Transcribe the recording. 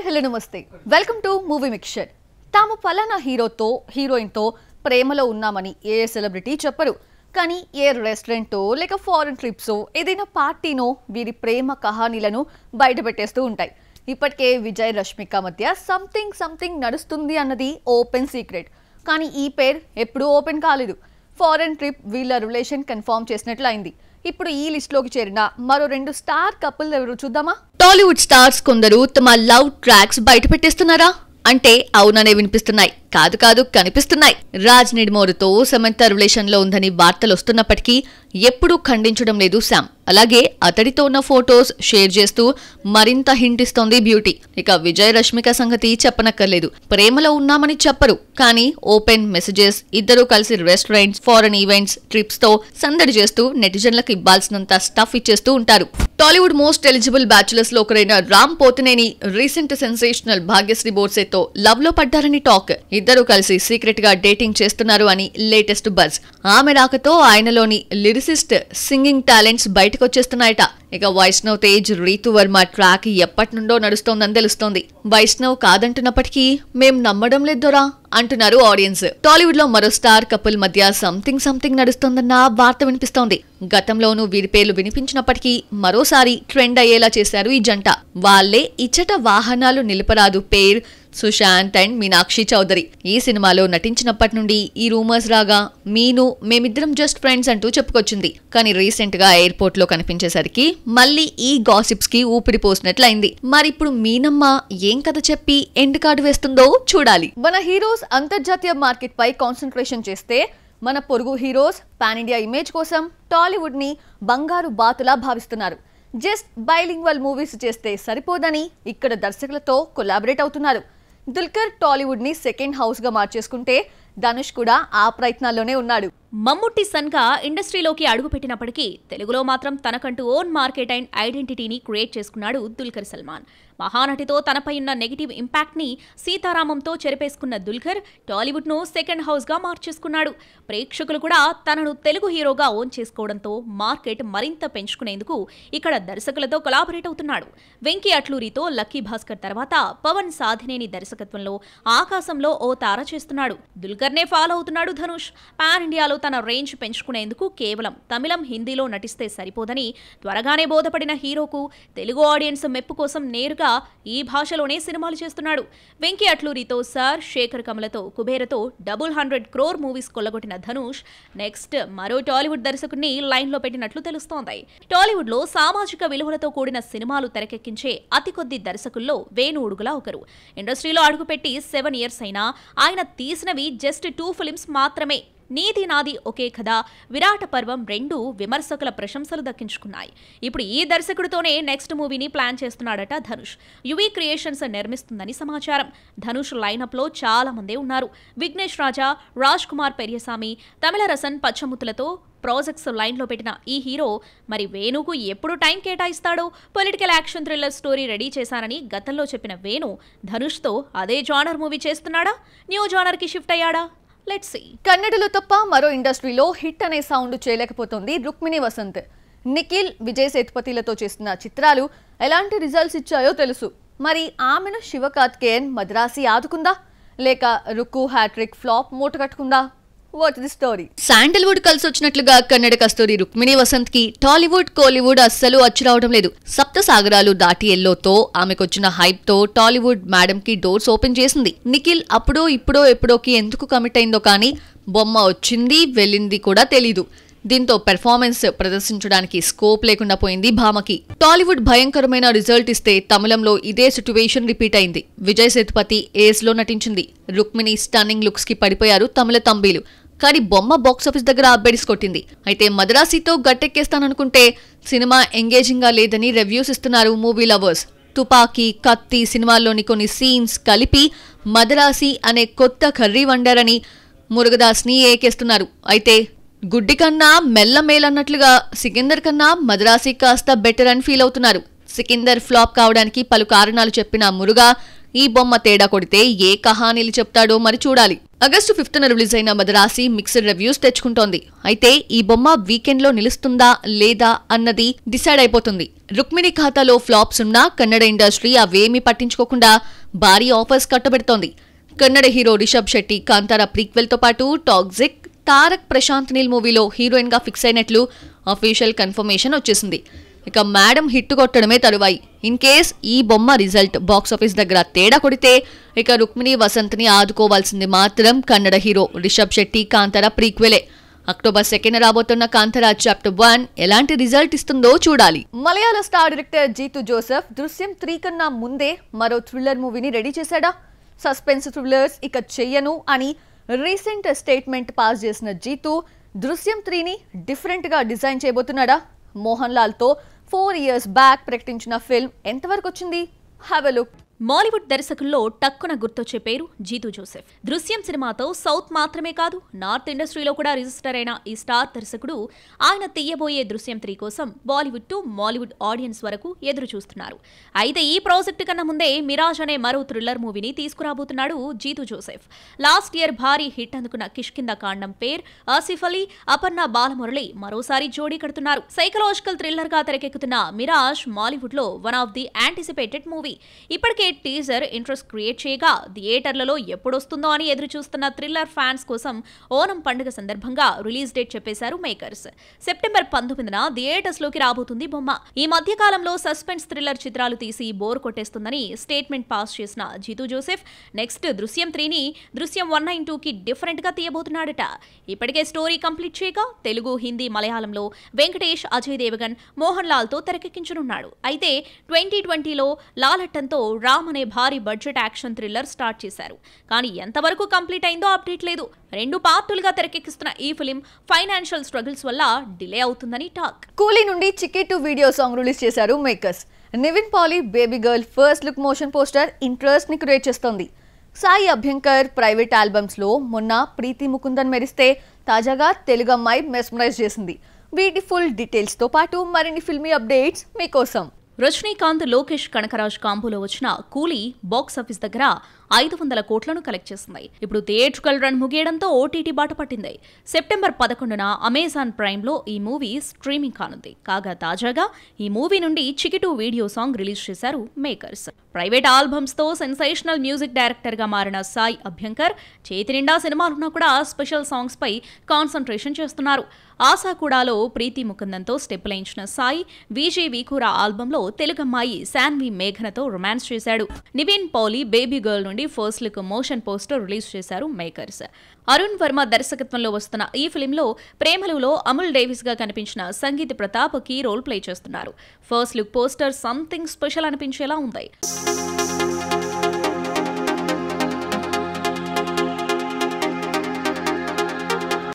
Hello నమస్తే welcome to movie mixture. తాము ఫలానా హీరోతో హీరోయిన్తో ప్రేమలో ఉన్నామని ఏ సెలబ్రిటీ చెప్పరు. కానీ ఏ రెస్టారెంటో లేక ఫారెన్ ట్రిప్సో ఏదైనా పార్టీనో వీరి ప్రేమ కహానీలను బయటపెట్టేస్తూ ఉంటాయి. ఇప్పటికే విజయ్ రష్మిక మధ్య సంథింగ్ నడుస్తుంది అన్నది ఓపెన్ సీక్రెట్. కానీ ఈ పేర్ ఎప్పుడూ ఓపెన్ కాలేదు. ఫారెన్ ట్రిప్ వీళ్ళ రిలేషన్ కన్ఫర్మ్ చేసినట్లు అయింది. ఇప్పుడు ఈ లిస్ట్లోకి చేరిన మరో 2 స్టార్ కపుల్ ఎవరు చూద్దామా? టాలీవుడ్ స్టార్స్ కొందరు తమ లవ్ ట్రాక్స్ బయట పెట్టేస్తున్నారా అంటే అవుననే వినిపిస్తున్నాయి. కాదు కనిపిస్తున్నాయి. రాజ్ నిడ్మోరుతో సమంత రిలేషన్ లో ఉందని వార్తలు వస్తున్నప్పటికీ ఎప్పుడూ ఖండించడం లేదు శామ్. అలాగే అతడితో ఉన్న ఫోటోస్ షేర్ చేస్తూ మరింత హింట్ ఇస్తోంది బ్యూటీ. ఇక విజయ్ రష్మిక సంగతి చెప్పనక్కర్లేదు. ప్రేమలో ఉన్నామని చెప్పరు, కానీ ఓపెన్ మెసేజెస్, ఇద్దరూ కలిసి రెస్టారెంట్స్, ఫారెన్ ఈవెంట్స్, ట్రిప్స్ తో సందడి చేస్తూ నెటిజన్లకు ఇవ్వాల్సినంత స్టఫ్ ఇచ్చేస్తూ ఉంటారు. టాలీవుడ్ మోస్ట్ ఎలిజిబుల్ బ్యాచులర్స్ లో ఒకరైన రామ్ పోతినేని రీసెంట్ సెన్సేషనల్ భాగ్యశ్రీ బోర్సేతో లవ్ లో పడ్డారని టాక్. ఇద్దరు కలిసి సీక్రెట్ గా డేటింగ్ చేస్తున్నారు అని లేటెస్ట్ బజ్. ఆమె రాకతో ఆయనలోని లిరిసిస్ట్, సింగింగ్ టాలెంట్స్ బయటకొచ్చేస్తున్నాయట. ఇక వైష్ణవ్ తేజ్, రీతు వర్మ ట్రాక్ ఎప్పటి నుండో నడుస్తోందని తెలుస్తోంది. వైష్ణవ్ కాదంటున్నప్పటికీ మేం నమ్మడం లేదోరా అంటున్నారు ఆడియన్స్. టాలీవుడ్ లో మరో స్టార్ కపుల్ మధ్య సంథింగ్ నడుస్తోందన్న వార్త వినిపిస్తోంది. గతంలోనూ వీరి పేర్లు వినిపించినప్పటికీ మరోసారి ట్రెండ్ అయ్యేలా చేశారు ఈ జంట. వాళ్లే ఇచ్చట వాహనాలు నిలపరాదు పేర్ సుశాంత్ అండ్ మీనాక్షి చౌదరి. ఈ సినిమాలో నటించినప్పటి నుండి ఈ రూమర్స్ రాగా మీను మేమిద్దరం జస్ట్ ఫ్రెండ్స్ అంటూ చెప్పుకొచ్చింది. కానీ రీసెంట్ గా ఎయిర్పోర్ట్ లో కనిపించేసరికి మళ్ళీ ఈ గాసిప్స్ కి ఊపిరి పోసినట్లయింది. మరిప్పుడు మీనమ్మ ఏం కథ చెప్పి ఎండ్ కార్డు వేస్తుందో చూడాలి. మన హీరోస్ అంతర్జాతీయ మార్కెట్ పై కాన్సన్ట్రేషన్ చేస్తే మన పొరుగు హీరోస్ పాన్ ఇండియా ఇమేజ్ కోసం టాలీవుడ్ ని బంగారు బాతులా భావిస్తున్నారు. జస్ట్ బైలింగ్వల్ మూవీస్ చేస్తే సరిపోదని ఇక్కడ దర్శకులతో కొలాబరేట్ అవుతున్నారు. దుల్కర్ టాలీవుడ్ ని సెకండ్ హౌస్ గా మార్చేసుకుంటే ధనుష్ కూడా ఆ ప్రయత్నాల్లోనే ఉన్నాడు. మమ్ముట్టి సన్గా ఇండస్ట్రీలోకి అడుగుపెట్టినప్పటికీ తెలుగులో మాత్రం తనకంటూ ఓన్ మార్కెట్ అండ్ ఐడెంటిటీని క్రియేట్ చేసుకున్నాడు దుల్కర్ సల్మాన్. మహానటితో తనపై ఉన్న నెగిటివ్ ఇంపాక్ట్ ని సీతారామంతో చెరిపేసుకున్న దుల్కర్ టాలీవుడ్ ను సెకండ్ హౌస్ గా మార్చేసుకున్నాడు. ప్రేక్షకులు కూడా తనను తెలుగు హీరోగా ఓన్ చేసుకోవడంతో మార్కెట్ మరింత పెంచుకునేందుకు ఇక్కడ దర్శకులతో కొలాబరేట్ అవుతున్నాడు. వెంకీ అట్లూరితో లక్కీ భాస్కర్ తర్వాత పవన్ సాధినేని దర్శకత్వంలో ఆకాశంలో ఓ తార చేస్తున్నాడు. దుల్కర్నే ఫాలో అవుతున్నాడు ధనుష్. పాన్ ఇండియాలో తన రేంజ్ పెంచుకునేందుకు కేవలం తమిళం, హిందీలో నటిస్తే సరిపోదని త్వరగానే బోధపడిన హీరోకు తెలుగు ఆడియన్స్ మెప్పు కోసం నేరుగా ఈ భాషలోనే సినిమాలు చేస్తున్నాడు. వెంకీ అట్లూరితో సార్, శేఖర్ కమలతో కుబేరతో 100 crore మూవీస్ కొల్లగొట్టిన ధనుష్ నెక్స్ట్ మరో టాలీవుడ్ దర్శకుడిని లైన్ లో పెట్టినట్లు తెలుస్తోంది. టాలీవుడ్ లో సామాజిక విలువలతో కూడిన సినిమాలు తెరకెక్కించే అతి కొద్ది దర్శకుల్లో వేణు ఉడుగుల ఒకరు. ఇండస్ట్రీలో అడుగుపెట్టి 7 years అయినా ఆయన తీసినవి జస్ట్ 2 films మాత్రమే. నీతి నాది ఒకే కథ, విరాట పర్వం 2 విమర్శకుల ప్రశంసలు దక్కించుకున్నాయి. ఇప్పుడు ఈ దర్శకుడితోనే నెక్స్ట్ మూవీని ప్లాన్ చేస్తున్నాడట ధనుష్. యువి క్రియేషన్స్ నిర్మిస్తుందని సమాచారం. ధనుష్ లైనప్ లో చాలా మందే ఉన్నారు. విఘ్నేష్ రాజా, రాజ్ కుమార్ పెరియసామి, తమిళ రసన్ పచ్చముతులతో ప్రాజెక్ట్స్ లైన్లో పెట్టిన ఈ హీరో మరి వేణుకు ఎప్పుడు టైం కేటాయిస్తాడో? Political action thriller story ready చేశానని గతంలో చెప్పిన వేణు ధనుష్తో అదే జానర్ మూవీ చేస్తున్నాడా? న్యూ జానర్ కి షిఫ్ట్ అయ్యాడా? Let's see. కన్నడలో తప్ప మరో ఇండస్ట్రీలో హిట్ అనే సౌండ్ చేయలేకపోతోంది రుక్మిణి వసంత్. నిఖిల్, విజయ్ సేతుపతిలతో చేస్తున్న చిత్రాలు ఎలాంటి రిజల్ట్స్ ఇచ్చాయో తెలుసు. మరి ఆమెను శివకార్తికేయన్ మద్రాసి ఆదుకుందా లేక రుక్కు హ్యాట్రిక్ ఫ్లాప్ మూటగట్టుకుందా? What the story? శాండల్వుడ్ కలిసి వచ్చినట్లుగా కన్నడ కస్తూరి రుక్మిణి వసంత్ కి టాలీవుడ్, కోలీవుడ్ అస్సలు అచ్చిరావడం లేదు. సప్త సాగరాలు దాటి ఎల్లోతో ఆమెకొచ్చిన హైప్ తో టాలీవుడ్ మేడం కి డోర్స్ ఓపెన్ చేసింది. నిఖిల్ అప్పుడో ఇప్పుడో ఎప్పుడోకి ఎందుకు కమిట్ అయిందో కానీ బొమ్మ వచ్చింది వెళ్ళింది కూడా తెలీదు. దీంతో పెర్ఫార్మెన్స్ ప్రదర్శించడానికి స్కోప్ లేకుండా పోయింది భామకి. టాలీవుడ్ భయంకరమైన రిజల్ట్ ఇస్తే తమిళంలో ఇదే సిట్యువేషన్ రిపీట్ అయింది. విజయ్ సేతుపతి ఏజ్ లో నటించింది. రుక్మిణి స్టన్నింగ్ లుక్స్ కి పడిపోయారు తమిళ తంబీలు. కానీ బొమ్మ బాక్సాఫీస్ దగ్గర అబ్బెడిస్ కొట్టింది. అయితే మద్రాసితో గట్టెక్కేస్తాననుకుంటే సినిమా ఎంగేజింగ్ గా లేదని రివ్యూస్ ఇస్తున్నారు మూవీ లవర్స్. తుపాకీ, కత్తి సినిమాల్లోని కొన్ని సీన్స్ కలిపి మద్రాసి అనే కొత్త కర్రీ వండారని మురుగదాస్ ని ఏకేస్తున్నారు. అయితే గుడ్డి కన్నా మెల్ల మేలన్నట్లుగా సికిందర్ కన్నా మద్రాసి కాస్త బెటర్ అని ఫీల్ అవుతున్నారు. సికిందర్ ఫ్లాప్ కావడానికి పలు కారణాలు చెప్పిన మురుగా ఈ బొమ్మ తేడా కొడితే ఏ కహానీలు చెప్తాడో మరి చూడాలి. ఆగస్టు 5న రిలీజ్ అయిన మదరాసి మిక్స్డ్ రివ్యూస్ తెచ్చుకుంటోంది. అయితే ఈ బొమ్మ వీకెండ్ లో నిలుస్తుందా లేదా అన్నది డిసైడ్ అయిపోతుంది. రుక్మిణి ఖాతాలో ఫ్లాప్స్ ఉన్నా కన్నడ ఇండస్ట్రీ అవేమీ పట్టించుకోకుండా భారీ ఆఫర్స్ కట్టబెడుతోంది. కన్నడ హీరో రిషబ్ శెట్టి కాంతారా ప్రీక్వెల్ తో పాటు టాక్సిక్, తారక్ ప్రశాంత్ నీల్ మూవీలో హీరోయిన్ గా ఫిక్స్ అయినట్లు అఫీషియల్ కన్ఫర్మేషన్ వచ్చేసింది. ఇక మేడం హిట్ కొట్టడమే తరువాయి. ఇన్ కేస్ ఈ బొమ్మ రిజల్ట్ బాక్సాఫీస్ దగ్గర తేడా కొడితే ఇక రుక్మిణి వసంత్ని ఆదుకోవాల్సింది మాత్రం కన్నడ హీరో రిషబ్ శెట్టి కాంతారా ప్రీక్వెలే. అక్టోబర్ 2న రాబోతున్న కాంతారా చాప్టర్ 1 ఎలాంటి రిజల్ట్ ఇస్తుందో చూడాలి. మలయాళ స్టార్ డైరెక్టర్ జీతు జోసెఫ్ దృశ్యం 3 కన్నా ముందే మరో థ్రిల్లర్ మూవీని రెడీ చేశాడా? సస్పెన్స్ థ్రిల్లర్స్ ఇక చెయ్యను అని రీసెంట్ స్టేట్మెంట్ పాస్ చేసిన జీతు దృశ్యం 3ని డిఫరెంట్ గా డిజైన్ చేయబోతున్నాడా? మోహన్ లాల్ తో 4 years బ్యాక్ ప్రకటించిన ఫిల్మ్ ఎంతవరకు వచ్చింది? Have a look. మాలీవుడ్ దర్శకుల్లో టక్కున గుర్తొచ్చే పేరు జీతు జోసెఫ్. దృశ్యం సినిమాతో సౌత్ మాత్రమే కాదు నార్త్ ఇండస్ట్రీలో కూడా రిజిస్టర్ అయిన ఈ స్టార్ దర్శకుడు ఆయన తీయబోయే దృశ్యం 3 కోసం బాలీవుడ్ టు మాలీవుడ్ ఆడియన్స్ వరకు ఎదురు చూస్తున్నారు. అయితే ఈ ప్రాజెక్టు కన్నా ముందే మిరాజ్ అనే మరో థ్రిల్లర్ మూవీని తీసుకురాబోతున్నాడు జీతు జోసెఫ్. లాస్ట్ ఇయర్ భారీ హిట్ అందుకున్న కిష్కింద కాండం పేర్, ఆసిఫ్ అలీ, అపర్ణ బాలమురళి మరోసారి జోడీ కడుతున్నారు. సైకలాజికల్ థ్రిల్లర్ గా తెరకెక్కుతున్న మిరాజ్ మాలీవుడ్ లో one of the anticipated movie. ఇప్పటికే టీజర్ ఇంట్రెస్ట్ క్రియేట్ చేయగా థియేటర్లలో ఎప్పుడొస్తుందో అని ఎదురు చూస్తున్న థ్రిల్లర్ ఫ్యాన్స్ కోసం ఓనం పండుగ సందర్భంగా రిలీజ్ డేట్ చెప్పేశారు మేకర్స్. సెప్టెంబర్ 19న థియేటర్స్ లోకి రాబోతుంది బొమ్మ. ఈ మధ్య కాలంలో సస్పెన్స్ థ్రిల్లర్ చిత్రాలు తీసి బోర్ కొట్టేస్తుందని స్టేట్మెంట్ పాస్ చేసిన జీతు జోసెఫ్ నెక్స్ట్ దృశ్యం 3ని దృశ్యం 1 and 2కి డిఫరెంట్ గా తీయబోతున్నాడట. ఇప్పటికే స్టోరీ కంప్లీట్ చేయగా తెలుగు, హిందీ, మలయాళంలో వెంకటేష్, అజయ్ దేవగన్, మోహన్ లాల్ తో తెరకెక్కించనున్నాడు. అయితే 2020లో లాలట్టంతో రామ్ అనే భారీ బడ్జెట్ యాక్షన్ థ్రిల్లర్ స్టార్ట్ చేశారు. కానీ ఎంతవరకు కంప్లీట్ అయిందో అప్డేట్ లేదు. 2 పార్టులుగా తెరకెక్కిస్తున్న ఈ ఫిలిం ఫైనాన్షియల్ స్ట్రగుల్స్ వల్ల డిలే అవుతుందని టాక్. కూలీ నుండి చిక్కీ 2 వీడియో సాంగ్ రిలీజ్ చేశారు makers. Nivin Pauly Baby Girl first look motion poster interest ని క్రియేట్ చేస్తోంది. సాయి అభ్యంకర్ ప్రైవేట్ ఆల్బమ్స్ లో మొన్న ప్రీతి ముకుందన్ మెరిస్తే తాజాగా తెలుగు అమ్మాయి మెస్మరైజ్ చేసింది. బ్యూటిఫుల్ డీటెయిల్స్ తో పాటు మరిన్ని ఫిల్మీ అప్డేట్స్ మీకోసం. రజనీకాంత్, లోకేష్ కనకరాజ్ కాంబోలో వచ్చిన కూలీ బాక్సాఫీస్ దగ్గర 500 కోట్లను కలెక్ట్ చేసింది. ఇప్పుడు థియేట్రికల్ రన్ ముగియడంతో ఓటీటీ బాట పట్టింది. సెప్టెంబర్ 11న అమెజాన్ ప్రైమ్ లో ఈ మూవీ స్ట్రీమింగ్ కానుంది. కాగా తాజాగా ఈ మూవీ నుండి చిక్కీ 2 వీడియో సాంగ్ రిలీజ్ చేశారు మేకర్స్. ప్రైవేట్ ఆల్బమ్స్ తో సెన్సేషనల్ మ్యూజిక్ డైరెక్టర్ గా మారిన సాయి అభ్యంకర్ చేతి నిండా సినిమాలున్నా కూడా స్పెషల్ సాంగ్స్ పై కాన్సంట్రేషన్ చేస్తున్నారు. ఆశాకూడాలో ప్రీతి ముకుందన్తో స్టెప్పులయించిన సాయి విజే వీకూరా ఆల్బంలో తెలుగమ్మాయి శాన్వి మేఘనతో రొమాన్స్ చేశాడు. నివిన్ పౌలి బేబీ గర్ల్ నుండి first look motion poster release చేశారు మేకర్స్. అరుణ్ వర్మ దర్శకత్వంలో వస్తున్న ఈ ఫిలింలో ప్రేమలులో అముల్ డేవిస్ గా కనిపించిన Sangeeth Prathap key role play చేస్తున్నారు. First look poster something special అనిపించేలా ఉంది.